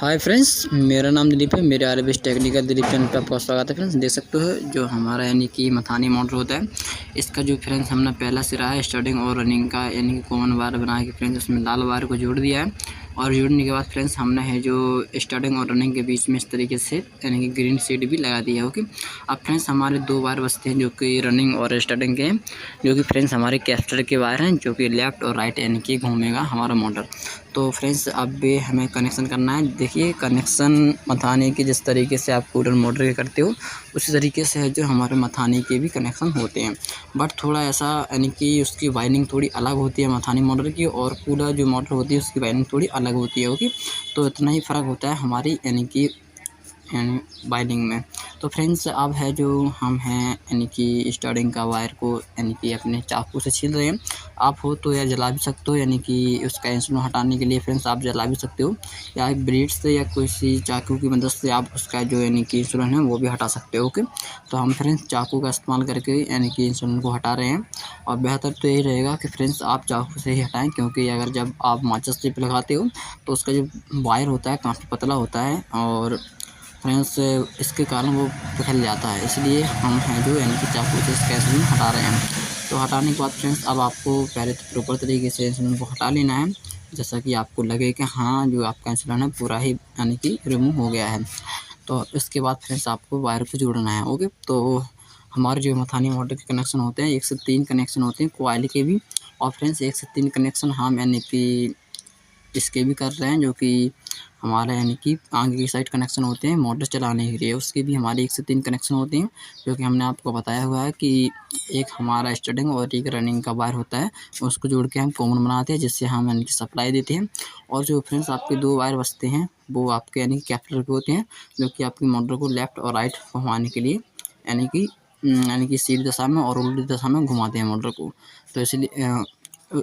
Hi friends, मेरा नाम दिलीप है। मेरे आरबीएस टेक्निकल दिलीप चैनल पर आपका स्वागत है। फ्रेंड्स, देख सकते हो जो हमारा यानी कि मथानी मोटर होता है, इसका जो फ्रेंड्स हमने पहला सिरा है स्टार्टिंग और रनिंग का यानी कि कॉमन वायर बना के फ्रेंड्स उसमें लाल वायर को जोड़ दिया है। और जोड़ने के बाद फ्रेंड्स हमने है जो स्टार्टिंग और रनिंग के बीच में इस तरीके से यानी कि ग्रीन सीड भी लगा दिया है। ओके, अब फ्रेंड्स हमारे दो वायर बचते हैं जो कि रनिंग और स्टार्टिंग के हैं, जो कि फ्रेंड्स हमारे कैपेसिटर के वायर हैं, जो कि लेफ़्ट और राइट यानी कि घूमेगा हमारा मोटर। तो फ्रेंड्स अब भी हमें कनेक्शन करना है। देखिए कनेक्शन मथाने के जिस तरीके से आप कूलर मोटर के करते हो उसी तरीके से है जो हमारे मथाने के भी कनेक्शन होते हैं, बट थोड़ा ऐसा यानी कि उसकी वायरिंग थोड़ी अलग होती है मथानी मोटर की, और कूलर जो मोटर होती है उसकी वायरिंग थोड़ी अलग होती है। ओके, तो इतना ही फ़र्क होता है हमारी यानी कि बाइंडिंग में। तो फ्रेंड्स अब है जो हम हैं यानी कि स्टार्टिंग का वायर को यानी कि अपने चाकू से छील रहे हैं। आप हो तो या जला भी सकते हो, यानी कि उसका इंसुलिन हटाने के लिए फ्रेंड्स आप जला भी सकते हो, या एक ब्लेड से या किसी चाकू की मदद से आप उसका जो यानी कि इंसुलिन है वो भी हटा सकते हो। ओके, तो हम फ्रेंड्स चाकू का इस्तेमाल करके यानी कि इंसुलिन को हटा रहे हैं। और बेहतर तो यही रहेगा कि फ्रेंड्स आप चाकू से ही हटाएँ, क्योंकि अगर जब आप माचिस टिप लगाते हो तो उसका जो वायर होता है काफ़ी पतला होता है, और फ्रेंड्स इसके कारण वो पिघल जाता है। इसलिए हम हैं जो यानी कि चाकू से इसका इंसुलिन हटा रहे हैं। तो हटाने के बाद फ्रेंड्स अब आपको पहले तो प्रॉपर तरीके से इंसुलिन को हटा लेना है, जैसा कि आपको लगे कि हाँ जो आपका इंसुलिन है पूरा ही यानी कि रिमूव हो गया है। तो इसके बाद फ्रेंड्स आपको वायर को जोड़ना है। ओके, तो हमारे जो मथानी मोटर के कनेक्शन होते हैं 1 से 3 कनेक्शन होते हैं कॉइल के भी, और फ्रेंड्स 1 से 3 कनेक्शन हम यानी कि इसके भी कर रहे हैं, जो कि हमारा यानी कि आगे की साइड कनेक्शन होते हैं मोटर चलाने के लिए, उसके भी हमारे 1 से 3 कनेक्शन होते हैं, जो कि हमने आपको बताया हुआ है कि एक हमारा स्टार्टिंग और एक रनिंग का वायर होता है, उसको जोड़ के हम कॉमन बनाते हैं, जिससे हम यानी कि सप्लाई देते हैं। और जो फ्रेंड्स आपके 2 वायर बचते हैं वो आपके यानी कि कैपेसिटर के होते हैं, जो कि आपकी मोटर को लेफ़्ट और राइट घुमाने के लिए यानी कि सीधी दशा में और उल्टी दशा में घुमाते हैं मोटर को। तो इसलिए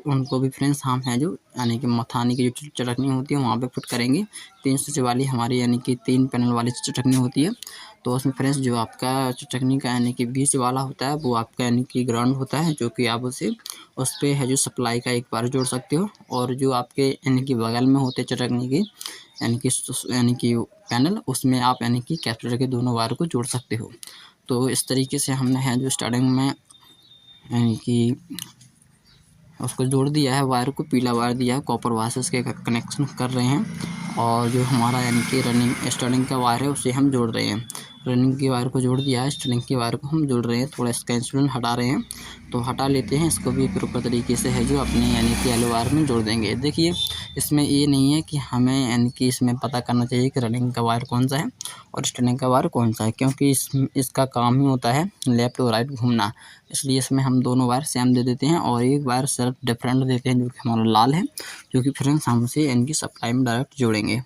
उनको भी फ्रेंड्स हम हैं जो यानी कि मथानी की जो चटकनी होती है वहाँ पे फिट करेंगे। 3 स्विच वाली हमारी यानी कि 3 पैनल वाली चटकनी होती है। तो उसमें फ्रेंड्स जो आपका चटकनी का यानी कि बीच वाला होता है वो आपका यानी कि ग्राउंड होता है, जो कि आप उस पे है जो सप्लाई का एक वायर जोड़ सकते हो, और जो आपके यानी कि बगल में होते हैं चटकनी के यानी कि पैनल, उसमें आप यानी कि कैपेसिटर के दोनों वायर को जोड़ सकते हो। तो इस तरीके से हमने है जो स्टार्टिंग में यानी कि उसको जोड़ दिया है, वायर को पीला वायर दिया है, कॉपर वायर से इसके कनेक्शन कर रहे हैं। और जो हमारा यानी कि रनिंग स्टार्टिंग का वायर है उसे हम जोड़ रहे हैं। रनिंग के वायर को जोड़ दिया है, स्टार्टिंग के वायर को हम जोड़ रहे हैं, थोड़ा इसका इंसुलिन हटा रहे हैं। तो हटा लेते हैं इसको भी प्रॉपर तरीके से है जो अपने यानी कि येलो वायर में जोड़ देंगे। देखिए इसमें ये नहीं है कि हमें यानी कि इसमें पता करना चाहिए कि रनिंग का वायर कौन सा है और स्टार्टिंग का वायर कौन सा है, क्योंकि इसका काम ही होता है लेफ़्ट और राइट घूमना। इसलिए इसमें हम दोनों वायर सेम दे देते हैं, और एक वायर सिर्फ डिफरेंट देते हैं जो कि हमारा लाल है, जो कि फ्रेंड्स हम उसे इनकी सप्लाई में डायरेक्ट जोड़ेंगे।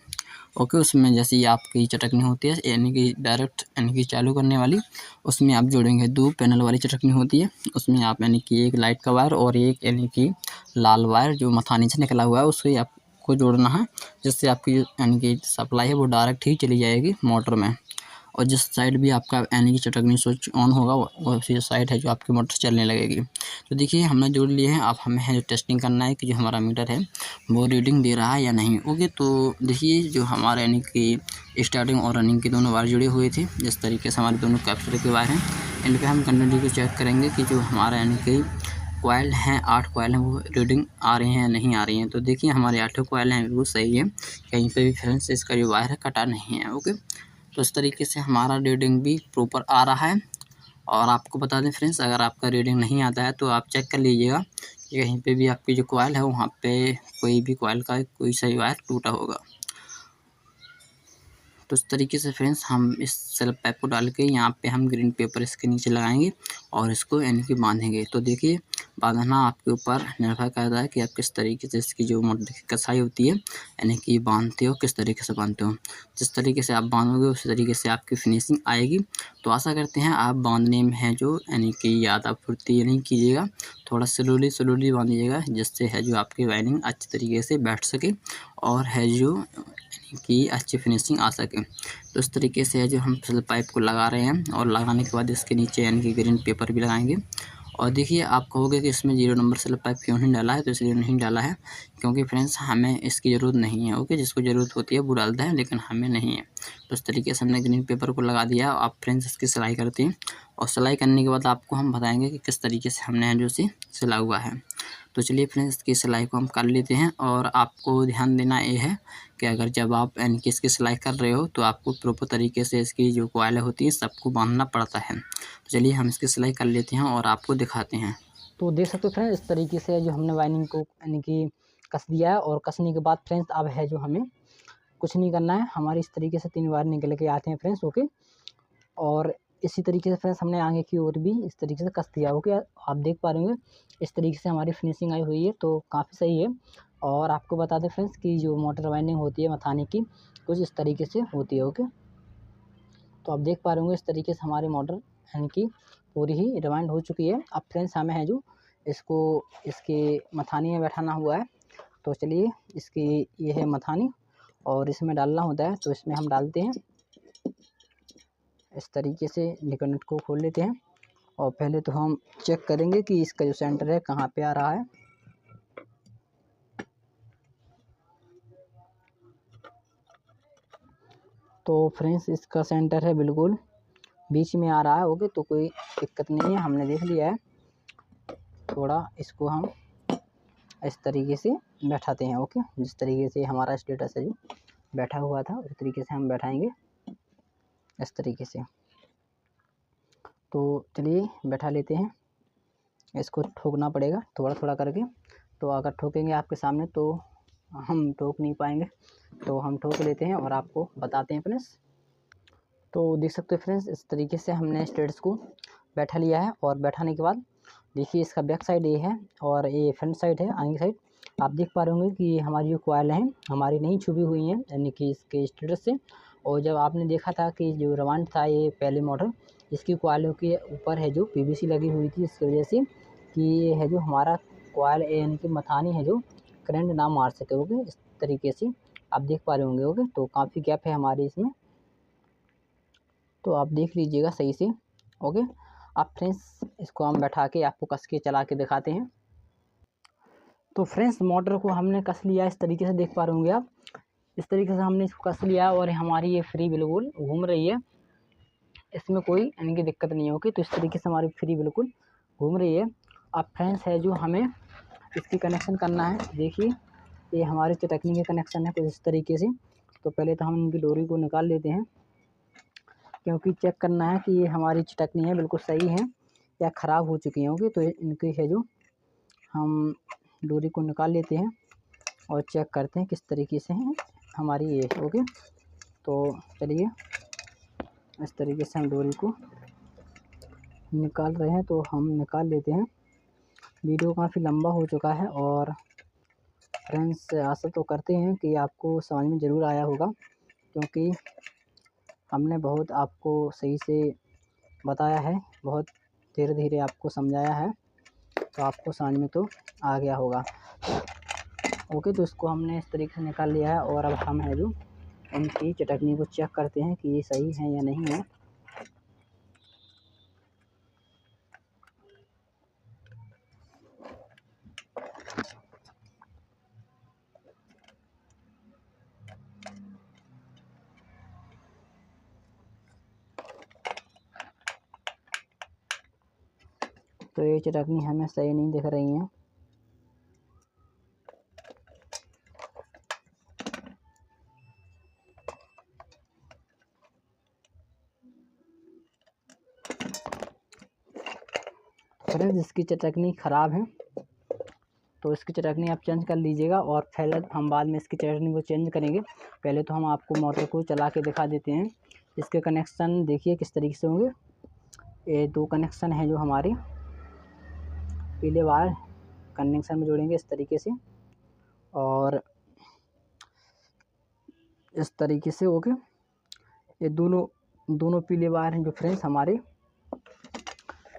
ओके, उसमें जैसे ही आपकी चटकनी होती है यानी कि डायरेक्ट यानी कि चालू करने वाली, उसमें आप जोड़ेंगे 2 पैनल वाली चटकनी होती है, उसमें आप यानी कि एक लाइट का वायर और एक यानी कि लाल वायर जो मथानी से निकला हुआ है उसे आपको जोड़ना है, जिससे आपकी यानी कि सप्लाई है वो डायरेक्ट ही चली जाएगी मोटर में। और जिस साइड भी आपका यानी कि चटकनी स्विच ऑन होगा वो उसी साइड है जो आपकी मोटर चलने लगेगी। तो देखिए हमने जोड़ लिए हैं, अब हमें है जो टेस्टिंग करना है कि जो हमारा मीटर है वो रीडिंग दे रहा है या नहीं। ओके, तो देखिए जो हमारा यानी कि स्टार्टिंग और रनिंग के दोनों वायर जुड़े हुए थे, जिस तरीके से हमारे दोनों कैपेसिटर के वायर हैं, इन पर हम कंटिन्यू चेक करेंगे कि जो हमारा यानी कि कॉइल हैं 8 कॉइल हैं वो रीडिंग आ रही हैं या नहीं आ रही हैं। तो देखिए हमारे 8 कॉइल हैं बिल्कुल सही है, कहीं पे भी फ्रेंड्स इसका जो वायर है कटा नहीं है। ओके, तो इस तरीके से हमारा रीडिंग भी प्रॉपर आ रहा है। और आपको बता दें फ्रेंड्स, अगर आपका रीडिंग नहीं आता है तो आप चेक कर लीजिएगा कि कहीं पे भी आपकी जो कॉइल है वहाँ पे कोई भी कॉइल का कोई सही वायर टूटा होगा। तो इस तरीके से फ्रेंड्स हम इस सेल्फ पाइप को डाल के यहाँ पे हम ग्रीन पेपर इसके नीचे लगाएंगे और इसको यानी कि बांधेंगे। तो देखिए बांधना आपके ऊपर निर्भर करता है कि आप किस तरीके से इसकी जो मोटर की कसाई होती है यानी कि बांधते हो, किस तरीके से बांधते हो। जिस तरीके से आप बांधोगे उसी तरीके से आपकी फिनिशिंग आएगी। तो आशा करते हैं आप बांधने में है जो यानी कि ज़्यादा फुर्ती नहीं कीजिएगा, थोड़ा स्लोली बांधिएगा, जिससे है जो आपकी वायरिंग अच्छी तरीके से बैठ सके और है जो कि अच्छी फिनिशिंग आ सके। तो इस तरीके से है जो हम सेल्फ पाइप को लगा रहे हैं, और लगाने के बाद इसके नीचे यानी कि ग्रीन पेपर भी लगाएंगे और देखिए आप कहोगे कि इसमें 0 नंबर स्लग पाइप क्यों नहीं डाला है, तो इसलिए नहीं डाला है क्योंकि फ्रेंड्स हमें इसकी ज़रूरत नहीं है। ओके, जिसको ज़रूरत होती है वो डालता है, लेकिन हमें नहीं है। तो इस तरीके से हमने ग्रीन पेपर को लगा दिया। आप फ्रेंड्स इसकी सिलाई करते हैं और सिलाई करने के बाद आपको हम बताएंगे कि किस तरीके से हमने जो सी सिला हुआ है। तो चलिए फ्रेंड्स इसकी सिलाई को हम कर लेते हैं। और आपको ध्यान देना ये है कि अगर जब आप यानी कि इसकी सिलाई कर रहे हो तो आपको प्रॉपर तरीके से इसकी जो कॉइल होती है सबको बांधना पड़ता है। तो चलिए हम इसकी सिलाई कर लेते हैं और आपको दिखाते हैं। तो देख सकते हो फ्रेंड्स, इस तरीके से जो हमने वाइनिंग को यानी कि कस दिया है। और कसने के बाद फ्रेंड्स अब है जो हमें कुछ नहीं करना है, हमारी इस तरीके से 3 वायर निकल के आते हैं फ्रेंड्स। ओके, और इसी तरीके से फ्रेंड्स हमने आगे की ओर भी इस तरीके से कस दिया। ओके, आप देख पा रहे होंगे इस तरीके से हमारी फिनिशिंग आई हुई है, तो काफ़ी सही है। और आपको बता दें फ्रेंड्स कि जो मोटर वाइंडिंग होती है मथानी की, कुछ इस तरीके से होती है। ओके, तो आप देख पा रहे होंगे इस तरीके से हमारी मोटर यानी कि पूरी ही रिवाइंड हो चुकी है। अब फ्रेंड्स हमें है जो इसको इसके मथानी में बैठाना हुआ है। तो चलिए इसकी ये है मथानी और इसमें डालना होता है, तो इसमें हम डालते हैं। इस तरीके से निकट को खोल लेते हैं और पहले तो हम चेक करेंगे कि इसका जो सेंटर है कहाँ पे आ रहा है। तो फ्रेंड्स इसका सेंटर है बिल्कुल बीच में आ रहा है। ओके, तो कोई दिक्कत नहीं है, हमने देख लिया है। थोड़ा इसको हम इस तरीके से बैठाते हैं। ओके, जिस तरीके से हमारा स्टेटस है जो बैठा हुआ था उस तरीके से हम बैठाएंगे इस तरीके से। तो चलिए बैठा लेते हैं। इसको ठोकना पड़ेगा थोड़ा थोड़ा करके, तो अगर ठोकेंगे आपके सामने तो हम ठोक नहीं पाएंगे, तो हम ठोक लेते हैं और आपको बताते हैं फ्रेंड्स। तो देख सकते हो फ्रेंड्स इस तरीके से हमने स्टेट्स को बैठा लिया है। और बैठाने के बाद देखिए इसका बैक साइड ये है और ये फ्रंट साइड है आगे साइड। आप देख पा रहे होंगे कि हमारी जो कॉइल हैं हमारी नहीं छुपी हुई हैं यानी कि इसके स्टेटस से। और जब आपने देखा था कि जो रवान था ये पहले मॉडल, इसकी कॉइलों के ऊपर है जो पीवीसी लगी हुई थी, इसकी वजह से कि ये है जो हमारा कॉइल यानी कि मथानी है जो करंट ना मार सके। ओके, इस तरीके से आप देख पा रहे होंगे। ओके, तो काफ़ी गैप है हमारी इसमें, तो आप देख लीजिएगा सही से। ओके, अब फ्रेंड्स इसको हम बैठा के आपको कस के चला के दिखाते हैं। तो फ्रेंड्स मोटर को हमने कस लिया इस तरीके से, देख पा रहे होंगे आप। इस तरीके से हमने इसको कस लिया और हमारी ये फ्री बिल्कुल घूम रही है, इसमें कोई यानी कि दिक्कत नहीं है। ओके, तो इस तरीके से हमारी फ्री बिल्कुल घूम रही है। अब फ्रेंड्स है जो हमें इसकी कनेक्शन करना है। देखिए ये हमारे चटकनी के कनेक्शन है कुछ इस तरीके से। तो पहले तो हम इनकी डोरी को निकाल लेते हैं, क्योंकि चेक करना है कि ये हमारी चटकनी है बिल्कुल सही है या ख़राब हो चुकी होंगी। तो इनकी है जो हम डोरी को निकाल लेते हैं और चेक करते हैं किस तरीके से है हमारी ये। ओके, तो चलिए इस तरीके से हम डोरी को निकाल रहे हैं, तो हम निकाल लेते हैं। वीडियो काफ़ी लंबा हो चुका है और फ्रेंड्स आशा तो करते हैं कि आपको समझ में ज़रूर आया होगा, क्योंकि हमने बहुत आपको सही से बताया है, बहुत धीरे धीरे आपको समझाया है, तो आपको समझ में तो आ गया होगा। ओके, तो इसको हमने इस तरीके से निकाल लिया है और अब हम है जो इनकी चटकनी को चेक करते हैं कि ये सही है या नहीं है। तो ये चटकनी हमें सही नहीं दिख रही है। फ्रेंड्स इसकी चटकनी ख़राब है, तो इसकी चटकनी आप चेंज कर लीजिएगा और पहले हम बाद में इसकी चटकनी को चेंज करेंगे। पहले तो हम आपको मोटर को चला के दिखा देते हैं। इसके कनेक्शन देखिए किस तरीके से होंगे। ये 2 कनेक्शन हैं जो हमारे पीले वायर कनेक्शन में जोड़ेंगे इस तरीके से और इस तरीके से। ओके, ये दोनों पीले वायर हैं जो फ्रेंड्स हमारे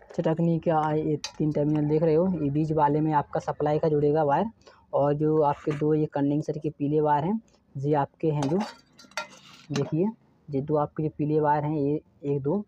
चटकनी का ये 3 टर्मिनल देख रहे हो, ये बीच वाले में आपका सप्लाई का जुड़ेगा वायर। और जो आपके 2 ये कंडेंसर के पीले वायर हैं ये आपके हैं जो देखिए, ये 2 आपके जो पीले वायर हैं ये 1 2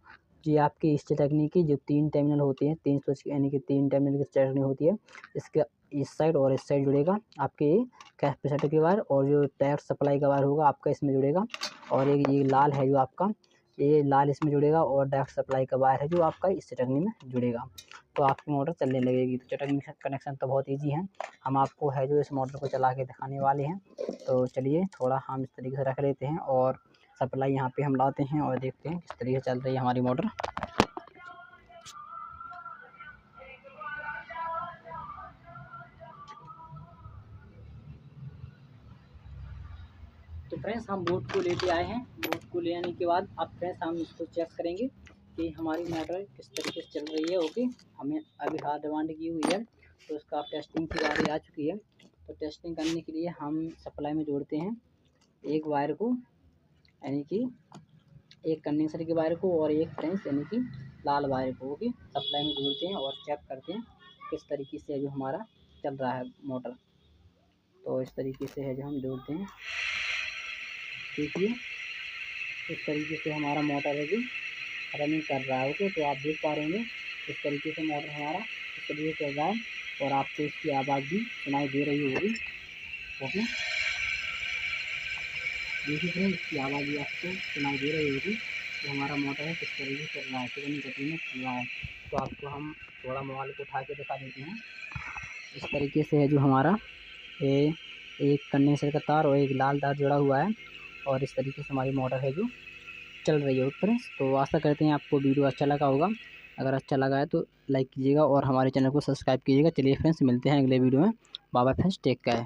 ये आपकी इस चटनी की जो 3 टर्मिनल होते हैं, 3 स्विच यानी कि 3 टर्मिनल की चटनी होती है, इसके इस साइड और इस साइड जुड़ेगा आपके कैपेसिटर के वायर, और जो डायरेक्ट सप्लाई का वायर होगा आपका इसमें जुड़ेगा, और एक ये लाल है जो आपका, ये लाल इसमें जुड़ेगा, और डायरेक्ट सप्लाई का वायर है जो आपका इस चटनी में जुड़ेगा, तो आपकी मोटर चलने लगेगी। तो चटनी कनेक्शन तो बहुत ईजी है, हम आपको है जो इस मोटर को चला के दिखाने वाले हैं। तो चलिए थोड़ा हम इस तरीके से रख लेते हैं और सप्लाई यहाँ पे हम लाते हैं और देखते हैं किस तरीके से चल रही है हमारी मोटर। तो फ्रेंड्स हम बोर्ड को लेके आए हैं, बोर्ड को ले आने के बाद अब फ्रेंड्स हम इसको चेक करेंगे कि हमारी मोटर किस तरीके से चल रही है। ओके, हमें अभी हार्ड डिमांड की हुई है, तो उसका टेस्टिंग की बारी आ चुकी है। तो टेस्टिंग करने के लिए हम सप्लाई में जोड़ते हैं एक वायर को, यानी कि एक कंडेंसर के वायर को, और एक फ्रेंड्स यानी कि लाल वायर को। ओके, सप्लाई में जोड़ते हैं और चेक करते हैं किस तरीके से जो हमारा चल रहा है मोटर। तो इस तरीके से है जो हम जोड़ते हैं, देखिए इस तरीके से हमारा मोटर है जो रनिंग कर रहा है। ओके, तो आप देख पा रहे हैं इस तरीके से मोटर हमारा इस तरीके से चल रहा है, और आपको इसकी आवाज़ भी सुनाई दे रही होगी। ओके, देखिए फ्रेंड इसकी आवाज़ भी आपको सुनाई दे रही होगी कि हमारा मोटर है किस तरीके से चल रहा है, कितनी गति में चल रहा है। तो आपको हम थोड़ा मोबाइल को उठा के दिखा देते हैं। इस तरीके से है जो हमारा एक कंडेंसर का तार और एक लाल तार जुड़ा हुआ है, और इस तरीके से हमारी मोटर है जो चल रही है फ्रेंड्स। तो आशा करते हैं आपको वीडियो अच्छा लगा होगा, अगर अच्छा लगा है तो लाइक कीजिएगा और हमारे चैनल को सब्सक्राइब कीजिएगा। चलिए फ्रेंड्स मिलते हैं अगले वीडियो में, bye bye friends, take care.